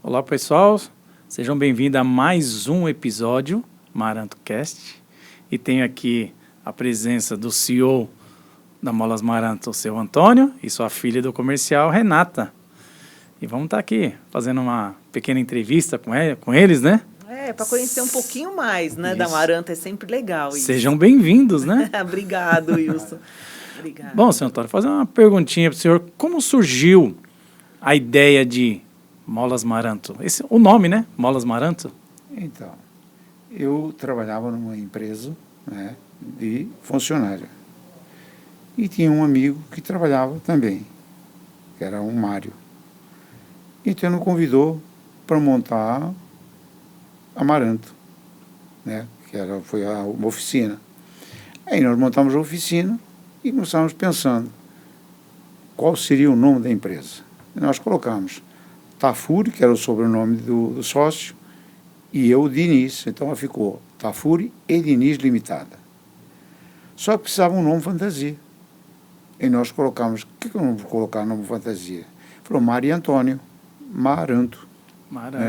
Olá, pessoal. Sejam bem-vindos a mais um episódio Maranto Cast. E tenho aqui a presença do CEO da Molas Maranto, o seu Antônio, e sua filha do comercial, Renata. E vamos estar aqui fazendo uma pequena entrevista com eles, né? Para conhecer um pouquinho mais, né, da Maranto, é sempre legal isso. Sejam bem-vindos, né? Obrigado, Wilson. Obrigado. Bom, senhor Antônio, fazer uma perguntinha para o senhor. Como surgiu a ideia de Molas Maranto? O nome, né? Molas Maranto? Então, eu trabalhava numa empresa, né, de funcionário. E tinha um amigo que trabalhava também, que era o Mário. Então, ele me convidou para montar a Maranto, né, foi uma oficina. Aí nós montamos a oficina e começamos pensando qual seria o nome da empresa. E nós colocamos Tafuri, que era o sobrenome do sócio, e eu, Diniz. Então ficou Tafuri e Diniz Limitada. Só que precisava um nome fantasia. E nós colocamos, o que eu não vou colocar nome fantasia? Falou Mário e Antônio, Maranto.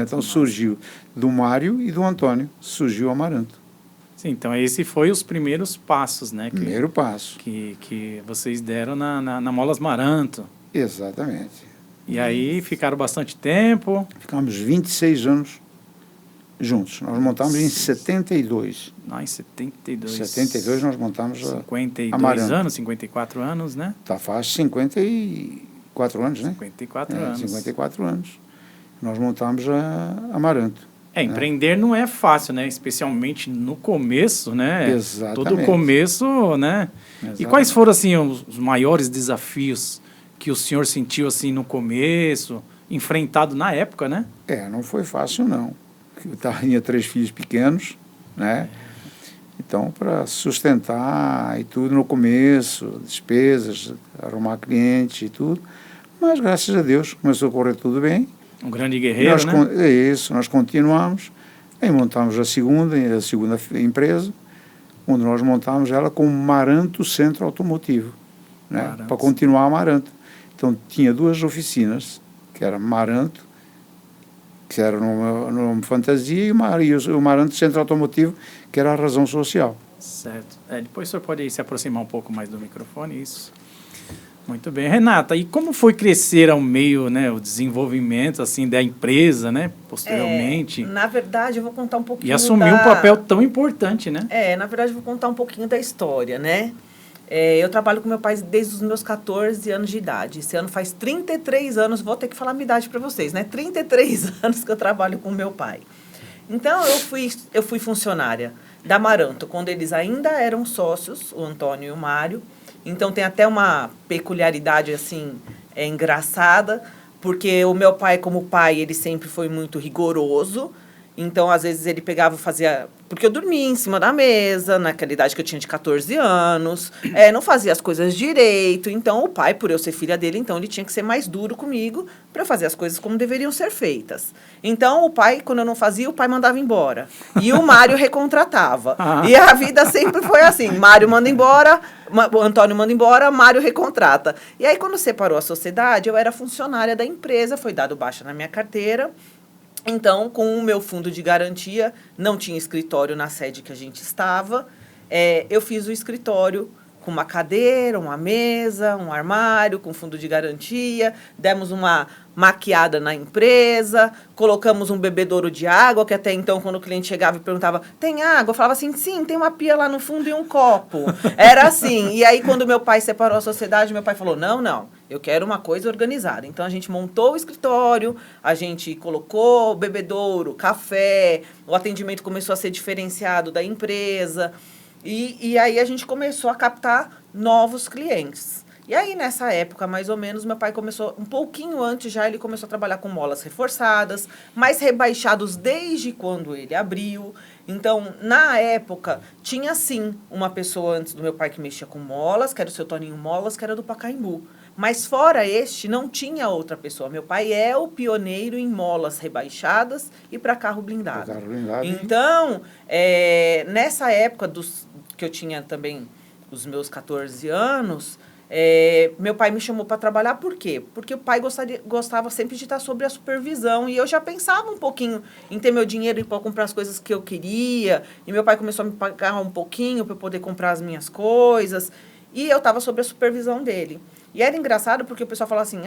Então surgiu do Mário e do Antônio, surgiu a Maranto. Sim, então esse foi os primeiros passos, né? Primeiro passo. Que vocês deram na Molas Maranto. Exatamente. E aí ficaram bastante tempo. Ficamos 26 anos juntos. Nós montamos em 72. Não, em 72. 72 nós montamos 52 anos, 54 anos, né? Faz 54 anos, né? 54 anos. 54 anos. Nós montamos a Maranto. Empreender não é fácil, né? Especialmente no começo, né? Exatamente. Todo começo, né? Exatamente. E quais foram, assim, os maiores desafios que o senhor sentiu, assim, no começo, enfrentado na época, né? Não foi fácil, não. Eu tinha 3 filhos pequenos, né? Então, para sustentar e tudo no começo, despesas, arrumar cliente e tudo. Mas, graças a Deus, começou a correr tudo bem. Um grande guerreiro, né? É isso, nós continuamos. Aí montamos a segunda empresa, onde nós montamos ela como Maranto Centro Automotivo, né? Para continuar a Maranto. Então, tinha 2 oficinas, que era Maranto, que era no nome fantasia, e o Maranto Centro Automotivo, que era a razão social. Certo. Depois o senhor pode se aproximar um pouco mais do microfone, isso. Muito bem. Renata, e como foi crescer ao meio, né, o desenvolvimento, assim, da empresa, né, posteriormente? Na verdade, eu vou contar um pouquinho e assumir um papel tão importante, né? Na verdade, eu vou contar um pouquinho da história, né? Eu trabalho com meu pai desde os meus 14 anos de idade. Esse ano faz 33 anos, vou ter que falar a minha idade para vocês, né? 33 anos que eu trabalho com meu pai. Então, eu fui funcionária da Maranto, quando eles ainda eram sócios, o Antônio e o Mário. Então, tem até uma peculiaridade, assim, engraçada, porque o meu pai, como pai, ele sempre foi muito rigoroso. Então, às vezes, ele pegava e fazia... Porque eu dormia em cima da mesa, naquela idade que eu tinha de 14 anos. Não fazia as coisas direito. Então, o pai, por eu ser filha dele, então, ele tinha que ser mais duro comigo para fazer as coisas como deveriam ser feitas. Então, o pai, quando eu não fazia, o pai mandava embora. E o Mário recontratava. E a vida sempre foi assim. Mário manda embora, o Antônio manda embora, Mário recontrata. E aí, quando separou a sociedade, eu era funcionária da empresa, foi dado baixa na minha carteira. Então, com o meu fundo de garantia, não tinha escritório na sede que a gente estava, eu fiz o escritório com uma cadeira, uma mesa, um armário, com fundo de garantia, demos uma maquiada na empresa, colocamos um bebedouro de água, que até então, quando o cliente chegava e perguntava, tem água? Eu falava assim, sim, tem uma pia lá no fundo e um copo. Era assim. E aí, quando meu pai separou a sociedade, meu pai falou, não, eu quero uma coisa organizada. Então, a gente montou o escritório, a gente colocou o bebedouro, café, o atendimento começou a ser diferenciado da empresa. E aí a gente começou a captar novos clientes. E aí, nessa época, mais ou menos, meu pai começou, um pouquinho antes já, ele começou a trabalhar com molas reforçadas, mais rebaixados desde quando ele abriu. Então, na época, tinha sim uma pessoa antes do meu pai que mexia com molas, que era o seu Toninho Molas, que era do Pacaembu. Mas fora este, não tinha outra pessoa. Meu pai é o pioneiro em molas rebaixadas e para carro blindado. Então, nessa época que eu tinha também os meus 14 anos, Meu pai me chamou para trabalhar, por quê? Porque o pai gostava sempre de estar sob a supervisão, e eu já pensava um pouquinho em ter meu dinheiro para comprar as coisas que eu queria, e meu pai começou a me pagar um pouquinho para eu poder comprar as minhas coisas, e eu estava sob a supervisão dele. E era engraçado porque o pessoal falava assim,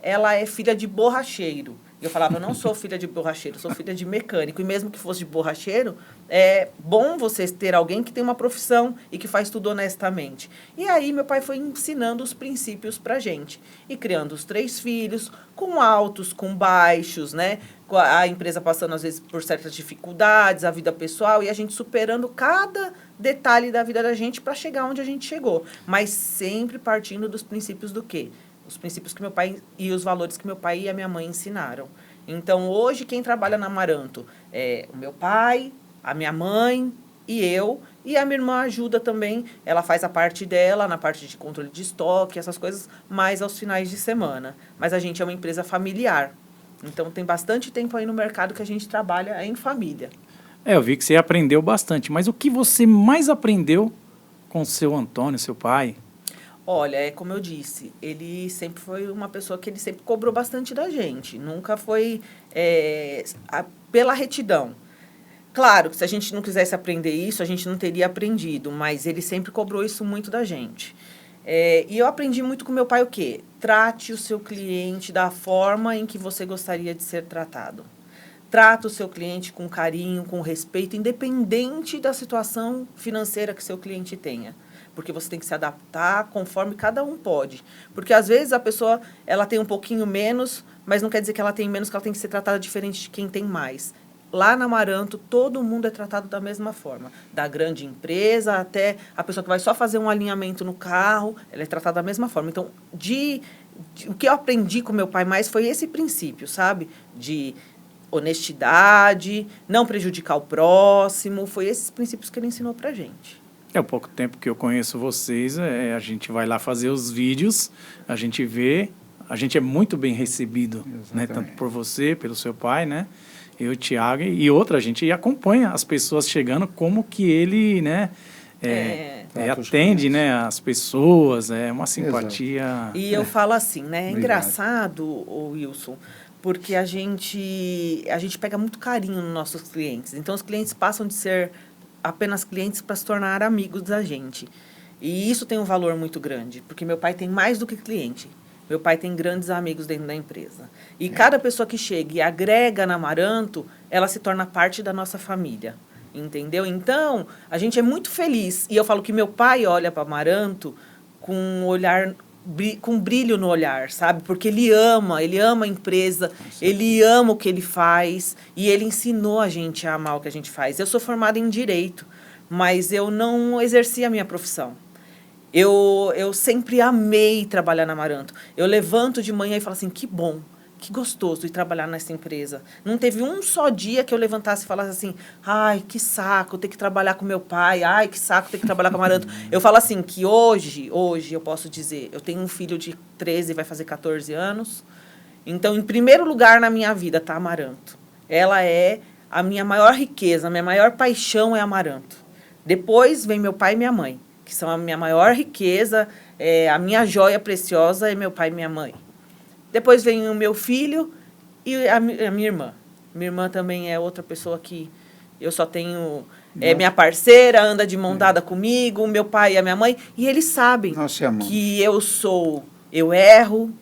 ela é filha de borracheiro. E eu falava, eu não sou filha de borracheiro, eu sou filha de mecânico. E mesmo que fosse de borracheiro, é bom você ter alguém que tem uma profissão e que faz tudo honestamente. E aí meu pai foi ensinando os princípios pra gente. E criando os 3 filhos, com altos, com baixos, né? A empresa passando, às vezes, por certas dificuldades, a vida pessoal, e a gente superando cada detalhe da vida da gente para chegar onde a gente chegou. Mas sempre partindo dos princípios do quê? Os princípios que meu pai e os valores que meu pai e a minha mãe ensinaram. Então, hoje, quem trabalha na Amaranto é o meu pai, a minha mãe e eu. E a minha irmã ajuda também. Ela faz a parte dela, na parte de controle de estoque, essas coisas, mais aos finais de semana. Mas a gente é uma empresa familiar. Então, tem bastante tempo aí no mercado que a gente trabalha em família. Eu vi que você aprendeu bastante. Mas o que você mais aprendeu com o seu Antônio, seu pai? Olha, é como eu disse, ele sempre foi uma pessoa que ele sempre cobrou bastante da gente. Nunca foi pela retidão. Claro que se a gente não quisesse aprender isso, a gente não teria aprendido, mas ele sempre cobrou isso muito da gente. E eu aprendi muito com meu pai o quê? Trate o seu cliente da forma em que você gostaria de ser tratado. Trata o seu cliente com carinho, com respeito, independente da situação financeira que seu cliente tenha. Porque você tem que se adaptar conforme cada um pode. Porque, às vezes, a pessoa ela tem um pouquinho menos, mas não quer dizer que ela tem menos, que ela tem que ser tratada diferente de quem tem mais. Lá na Amaranto, todo mundo é tratado da mesma forma. Da grande empresa até a pessoa que vai só fazer um alinhamento no carro, ela é tratada da mesma forma. Então, o que eu aprendi com meu pai mais foi esse princípio, sabe? De honestidade, não prejudicar o próximo. Foi esses princípios que ele ensinou pra gente. É o pouco tempo que eu conheço vocês, a gente vai lá fazer os vídeos, a gente vê, a gente é muito bem recebido, né? Tanto por você, pelo seu pai, né? Eu, Thiago e outra, a gente acompanha as pessoas chegando, como que ele, né? Atende, né, as pessoas, é uma simpatia. Exato. E eu falo assim, né? É engraçado, Wilson, porque a gente pega muito carinho nos nossos clientes. Então, os clientes passam de ser apenas clientes para se tornar amigos da gente. E isso tem um valor muito grande, porque meu pai tem mais do que cliente. Meu pai tem grandes amigos dentro da empresa. E cada pessoa que chega e agrega na Amaranto, ela se torna parte da nossa família. Entendeu? Então, a gente é muito feliz. E eu falo que meu pai olha para Amaranto com um olhar, com brilho no olhar, sabe? Porque ele ama a empresa, ele ama o que ele faz e ele ensinou a gente a amar o que a gente faz. Eu sou formada em Direito, mas eu não exerci a minha profissão. Eu sempre amei trabalhar na Amaranto. Eu levanto de manhã e falo assim, que bom, que gostoso de trabalhar nessa empresa. Não teve um só dia que eu levantasse e falasse assim, ai, que saco ter que trabalhar com meu pai, ai, que saco ter que trabalhar com a Amaranto. Eu falo assim, que hoje eu posso dizer, eu tenho um filho de 13, vai fazer 14 anos. Então, em primeiro lugar na minha vida está a Amaranto. Ela é a minha maior riqueza, a minha maior paixão é a Amaranto. Depois vem meu pai e minha mãe, que são a minha maior riqueza, a minha joia preciosa é meu pai e minha mãe. Depois vem o meu filho e a minha irmã. Minha irmã também é outra pessoa que eu só tenho... É minha parceira, anda de mão dada comigo, meu pai e a minha mãe. E eles sabem que eu erro,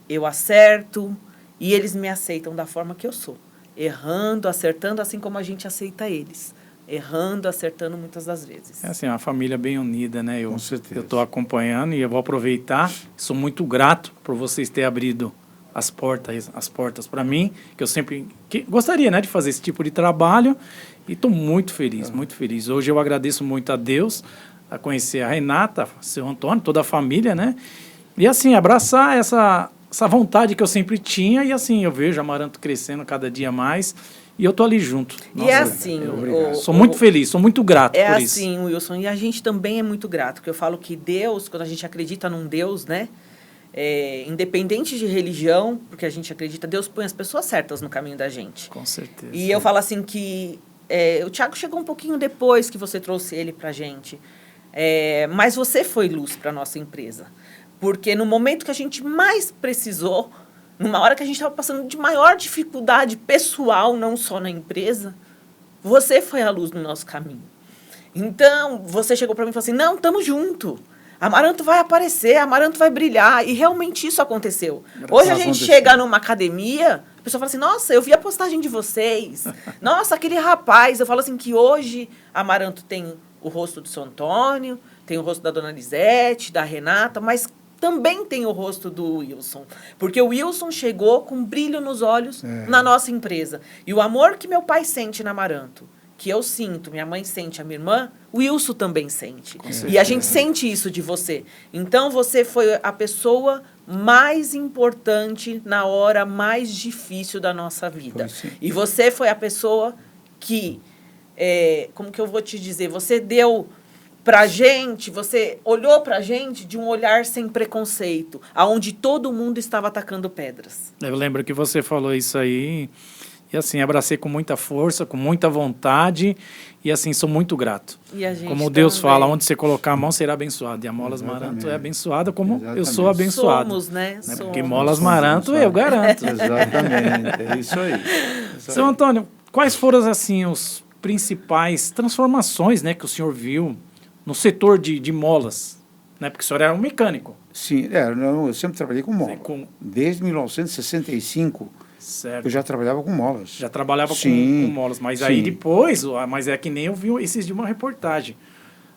eu acerto, e eles me aceitam da forma que eu sou. Errando, acertando, assim como a gente aceita eles. Errando, acertando muitas das vezes. É assim, uma família bem unida, né? Com certeza. Eu estou acompanhando e eu vou aproveitar. Sou muito grato por vocês terem abrido as portas para mim, que eu sempre gostaria, né, de fazer esse tipo de trabalho. E estou muito feliz, muito feliz. Hoje eu agradeço muito a Deus, a conhecer a Renata, seu Antônio, toda a família, né? E assim, abraçar essa vontade que eu sempre tinha. E assim, eu vejo a Amaranto crescendo cada dia mais. E eu tô ali junto. Nossa, e é assim... sou muito feliz, sou muito grato por isso. É assim, Wilson, e a gente também é muito grato, porque eu falo que Deus, quando a gente acredita num Deus, né? Independente de religião, porque a gente acredita, Deus põe as pessoas certas no caminho da gente. Com certeza. E eu falo assim que o Thiago chegou um pouquinho depois que você trouxe ele pra gente. Mas você foi luz pra nossa empresa. Porque no momento que a gente mais precisou, numa hora que a gente estava passando de maior dificuldade pessoal, não só na empresa, você foi a luz no nosso caminho. Então, você chegou para mim e falou assim, não, estamos junto. Amaranto vai aparecer, Amaranto vai brilhar. E realmente isso aconteceu. Hoje a gente chega numa academia, a pessoa fala assim, nossa, eu vi a postagem de vocês. Nossa, aquele rapaz. Eu falo assim que hoje Amaranto tem o rosto do seu Antônio, tem o rosto da dona Lisete, da Renata, mas também tem o rosto do Wilson. Porque o Wilson chegou com brilho nos olhos na nossa empresa. E o amor que meu pai sente na Amaranto, que eu sinto, minha mãe sente, a minha irmã, o Wilson também sente. E a gente sente isso de você. Então, você foi a pessoa mais importante na hora mais difícil da nossa vida. E você foi a pessoa que, como que eu vou te dizer, você deu pra gente, você olhou pra gente de um olhar sem preconceito, aonde todo mundo estava atacando pedras. Eu lembro que você falou isso aí, e assim, abracei com muita força, com muita vontade, e assim, sou muito grato. E a gente como Deus também. fala, onde você colocar a mão será abençoado, e a Molas Maranto é abençoada como eu sou abençoado. Somos, né? Porque Somos. Molas Maranto eu garanto. Exatamente, é isso aí. Seu Antônio, quais foram, assim, os principais transformações, né, que o senhor viu no setor de molas, né? Porque o senhor era um mecânico. Sim, eu sempre trabalhei com mola. Desde 1965, certo. eu já trabalhava com molas. Já trabalhava com molas, mas aí depois, mas é que nem eu vi esses de uma reportagem.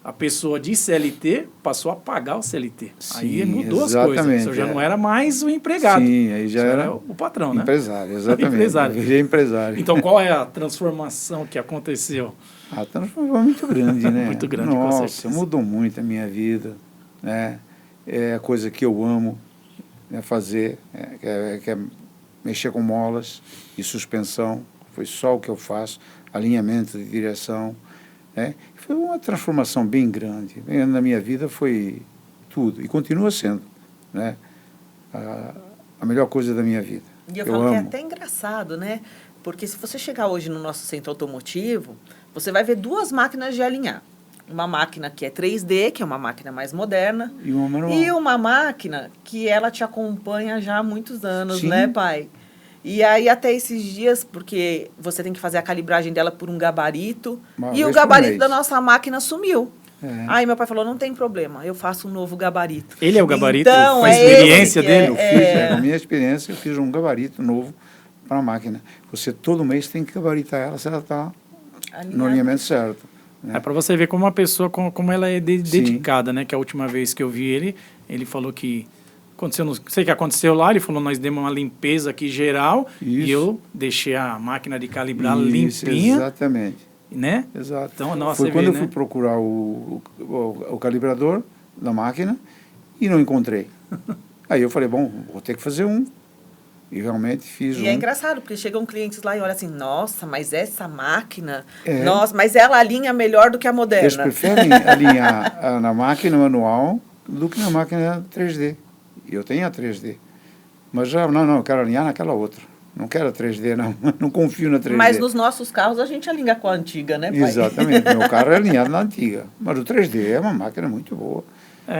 A pessoa de CLT passou a pagar o CLT. Sim, aí mudou as coisas. O senhor já não era mais o empregado. Sim, aí já era o patrão, né? Empresário, exatamente. Empresário. Eu virei empresário. Então, qual é a transformação que aconteceu? A transformação é muito grande, né? Muito grande, Nossa, com certeza. Mudou muito a minha vida, né? É a coisa que eu amo, né, fazer, que é mexer com molas e suspensão. Foi só o que eu faço, alinhamento de direção, né? Foi uma transformação bem grande. Na minha vida foi tudo, e continua sendo, né? A melhor coisa da minha vida. E eu falo que é até engraçado, né? Porque se você chegar hoje no nosso centro automotivo, você vai ver duas máquinas de alinhar. Uma máquina que é 3D, que é uma máquina mais moderna. E uma manual. E uma máquina que ela te acompanha já há muitos anos, Sim. né, pai? E aí, até esses dias, porque você tem que fazer a calibragem dela por um gabarito. E o gabarito da nossa máquina sumiu. Aí meu pai falou, não tem problema, eu faço um novo gabarito. Ele é o gabarito? Então, a experiência dele? Na minha experiência, eu fiz um gabarito novo para a máquina. Você todo mês tem que gabaritar ela se ela está no alinhamento certo. Né? É para você ver como uma pessoa, como ela é dedicada, né? Que a última vez que eu vi ele falou que aconteceu, não sei o que aconteceu lá, ele falou, nós demos uma limpeza aqui geral e eu deixei a máquina de calibrar limpinha. Exatamente. Né? Exato. Então, nossa, foi quando eu fui procurar o calibrador da máquina e não encontrei. Aí eu falei, bom, vou ter que fazer um. E realmente fiz um. E é engraçado, porque chegam clientes lá e olham assim, nossa, mas essa máquina, nossa, mas ela alinha melhor do que a moderna. Eles preferem alinhar na máquina manual do que na máquina 3D. Eu tenho a 3D. Mas já, não, eu quero alinhar naquela outra. Não quero a 3D, não confio na 3D. Mas nos nossos carros a gente alinha com a antiga, né, pai? Exatamente, meu carro é alinhado na antiga. Mas o 3D é uma máquina muito boa.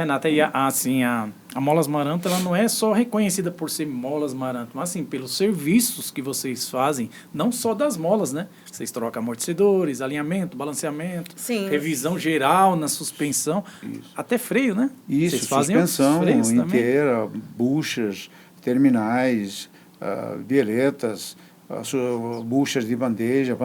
Nata, e assim, a Molas Maranto, ela não é só reconhecida por ser Molas Maranto, mas assim, pelos serviços que vocês fazem, não só das molas, né? Vocês trocam amortecedores, alinhamento, balanceamento, revisão geral na suspensão, até freio, né? Isso, vocês fazem suspensão inteira, também. buchas, terminais, bieletas, buchas de bandeja,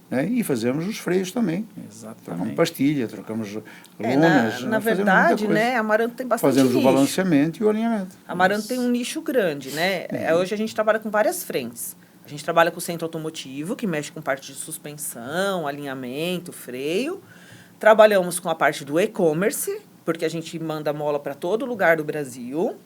né? E fazemos os freios também. Exatamente. Trocamos pastilha, trocamos lonas. Na verdade, né, a Amaranto tem bastante fazemos nicho. O balanceamento e o alinhamento. A Amaranto tem um nicho grande, né? Hoje a gente trabalha com várias frentes. A gente trabalha com o centro automotivo, que mexe com parte de suspensão, alinhamento, freio. Trabalhamos com a parte do e-commerce, porque a gente manda mola para todo lugar do Brasil,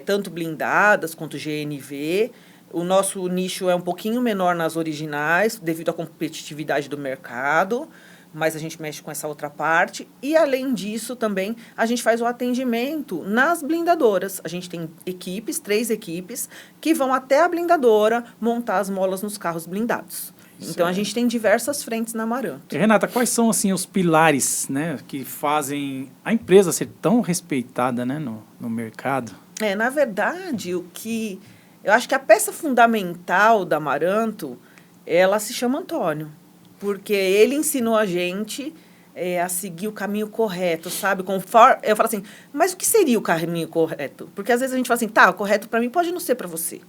tanto blindadas quanto GNV. O nosso nicho é um pouquinho menor nas originais, devido à competitividade do mercado, mas a gente mexe com essa outra parte. E, além disso, também, a gente faz o atendimento nas blindadoras. A gente tem 3 equipes, que vão até a blindadora montar as molas nos carros blindados. Então, a gente tem diversas frentes na Amaranto. E, Renata, quais são assim os pilares, né, que fazem a empresa ser tão respeitada, né, no mercado? Na verdade, eu acho que a peça fundamental da Amaranto, ela se chama Antônio, porque ele ensinou a gente a seguir o caminho correto, sabe? Conforme, eu falo assim, mas o que seria o caminho correto? Porque às vezes a gente fala assim, tá, o correto para mim pode não ser para você.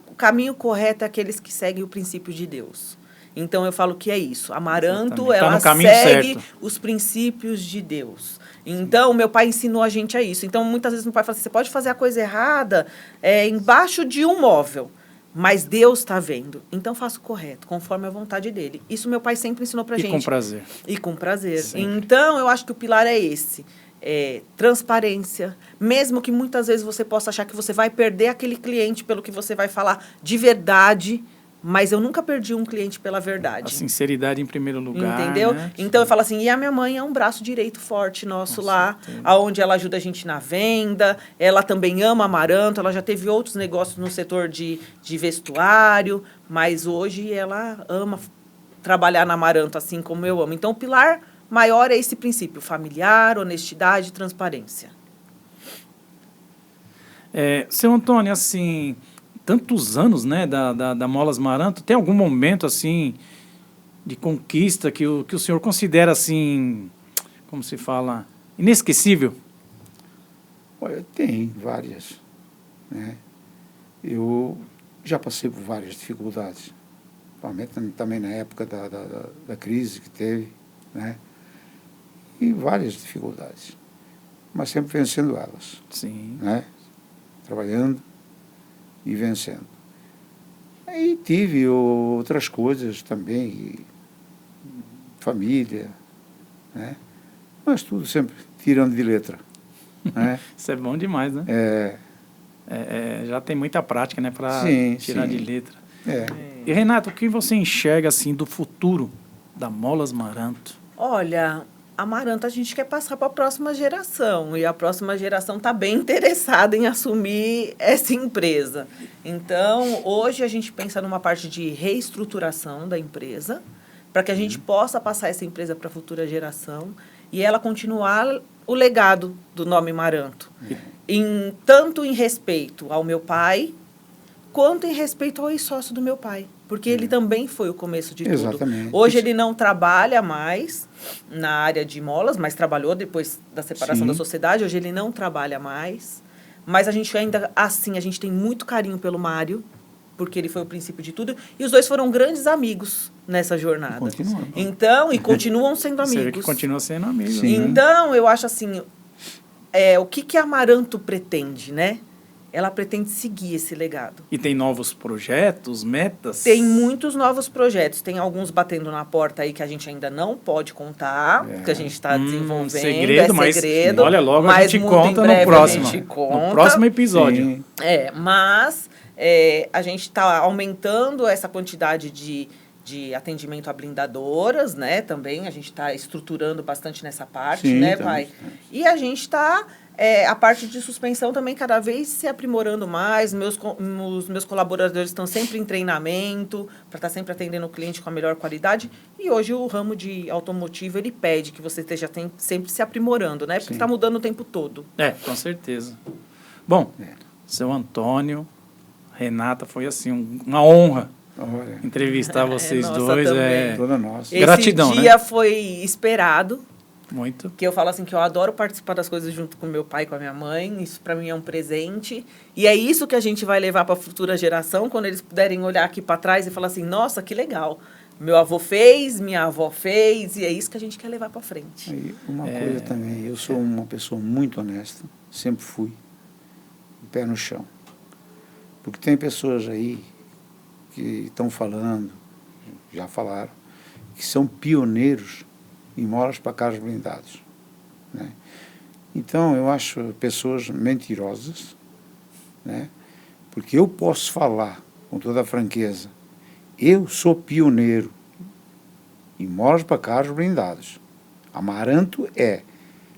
O caminho correto é aqueles que seguem o princípio de Deus. Então, eu falo que é isso. Amaranto, ela segue os princípios de Deus. Então, meu pai ensinou a gente a isso. Então, muitas vezes, meu pai fala assim, você pode fazer a coisa errada embaixo de um móvel, mas Deus está vendo. Então, faça o correto, conforme a vontade dele. Isso meu pai sempre ensinou pra gente. E com prazer. E com prazer. Sempre. Então, eu acho que o pilar é esse. Transparência. Mesmo que muitas vezes você possa achar que você vai perder aquele cliente pelo que você vai falar de verdade, mas eu nunca perdi um cliente pela verdade. A sinceridade em primeiro lugar. Entendeu? Né? Então, eu falo assim, e a minha mãe é um braço direito forte nosso lá, onde ela ajuda a gente na venda, ela também ama Amaranto, ela já teve outros negócios no setor de vestuário, mas hoje ela ama trabalhar na Amaranto, assim como eu amo. Então, o pilar maior é esse princípio, familiar, honestidade e transparência. Seu Antônio, assim, tantos anos, né, da Molas Maranto, tem algum momento, assim, de conquista que o senhor considera, assim, como se fala, inesquecível? Olha, tem várias, né? Eu já passei por várias dificuldades, principalmente também na época da crise que teve, né? E várias dificuldades, mas sempre vencendo elas. Sim. Né? Trabalhando e vencendo. Aí tive outras coisas também, família, né? Mas tudo sempre tirando de letra. Né? Isso é bom demais, né? Já tem muita prática, né, para tirar de letra. E, Renato, o que você enxerga assim do futuro da Molas Maranto? Olha, Amaranto a gente quer passar para a próxima geração, e a próxima geração está bem interessada em assumir essa empresa. Então, hoje a gente pensa numa parte de reestruturação da empresa, para que a gente possa passar essa empresa para a futura geração e ela continuar o legado do nome Maranto, tanto em respeito ao meu pai, quanto em respeito ao ex-sócio do meu pai. Porque ele também foi o começo de tudo. Hoje ele não trabalha mais na área de molas, mas trabalhou depois da separação da sociedade. Hoje ele não trabalha mais. Mas a gente ainda, assim, a gente tem muito carinho pelo Mário, porque ele foi o princípio de tudo. E os dois foram grandes amigos nessa jornada. Então, e continuam sendo amigos. Você vê que continua sendo amigos. Sim. Então, eu acho assim, o que a Amaranto pretende, né? Ela pretende seguir esse legado. E tem novos projetos, metas? Tem muitos novos projetos. Tem alguns batendo na porta aí que a gente ainda não pode contar, que a gente está desenvolvendo. Segredo, segredo. Olha, logo a gente conta no próximo. No próximo episódio. Mas a gente está aumentando essa quantidade de atendimento a blindadoras, né? Também a gente está estruturando bastante nessa parte, né, pai? E a gente está... a parte de suspensão também cada vez se aprimorando mais. Os meus colaboradores estão sempre em treinamento para estar sempre atendendo o cliente com a melhor qualidade. E hoje o ramo de automotivo, ele pede que você esteja sempre se aprimorando, né? Porque está mudando o tempo todo. Com certeza. Bom, seu Antônio, Renata, foi assim uma honra entrevistar vocês dois. Toda nossa. Gratidão, esse dia foi esperado. Muito. Que eu falo assim, que eu adoro participar das coisas junto com meu pai e com a minha mãe. Isso para mim é um presente. E é isso que a gente vai levar para a futura geração, quando eles puderem olhar aqui para trás e falar assim, nossa, que legal. Meu avô fez, minha avó fez, e é isso que a gente quer levar para frente. E uma coisa também, eu sou uma pessoa muito honesta, sempre fui, pé no chão. Porque tem pessoas aí que estão falando, já falaram, que são pioneiros em molas para carros blindados. Né? Então, eu acho pessoas mentirosas, né? Porque eu posso falar com toda a franqueza, eu sou pioneiro em molas para carros blindados. Amaranto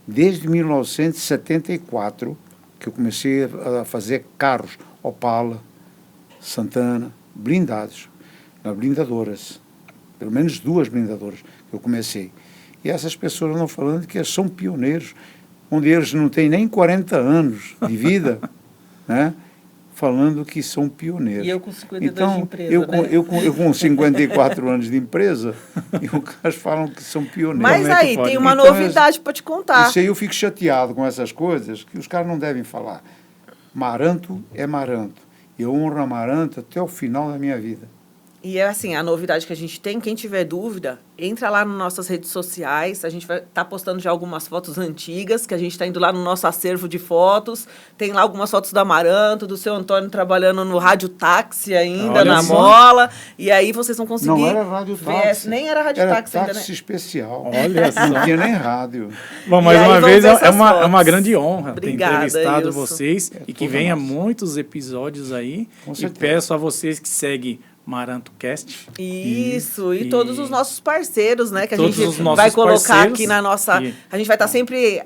desde 1974, que eu comecei a fazer carros Opala, Santana, blindados, nas blindadoras, pelo menos 2 blindadoras que eu comecei. E essas pessoas estão falando que são pioneiros, onde eles não têm nem 40 anos de vida, né? Falando que são pioneiros. E eu com 52 então, de empresa, eu com 54 anos de empresa, e os caras falam que são pioneiros. Mas Como é que aí, pode? tem uma Então, novidade para te contar. Isso aí eu fico chateado com essas coisas, que os caras não devem falar. Maranto é Maranto. E eu honro a Maranto até o final da minha vida. E é assim, a novidade que a gente tem, quem tiver dúvida, entra lá nas nossas redes sociais, a gente vai estar postando já algumas fotos antigas, que a gente está indo lá no nosso acervo de fotos, tem lá algumas fotos do Amaranto, do seu Antônio trabalhando no rádio táxi ainda, Olha na só. Mola, e aí vocês vão conseguir... Não era rádio táxi. Nem era rádio era táxi ainda, né? táxi especial. Olha só. Não tinha nem rádio. Bom, E mais aí uma vamos vez ver é essas uma fotos. grande honra Obrigada, ter entrevistado Wilson. vocês e que toda venha nossa. muitos episódios aí. Com E certeza. peço a vocês que seguem Maranto Cast. Isso, e E- todos os nossos parceiros, né? Que a Todos gente os nossos vai colocar parceiros. aqui na nossa... E- A gente vai estar sempre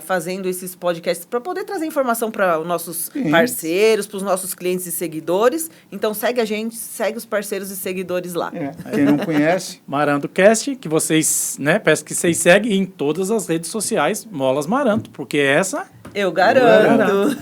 fazendo esses podcasts para poder trazer informação para os nossos Sim. parceiros, para os nossos clientes e seguidores. Então, segue a gente, segue os parceiros e seguidores lá. É, quem não conhece, Maranto Cast, que vocês, né, peço que vocês seguem em todas as redes sociais, Molas Maranto, porque essa Eu garanto.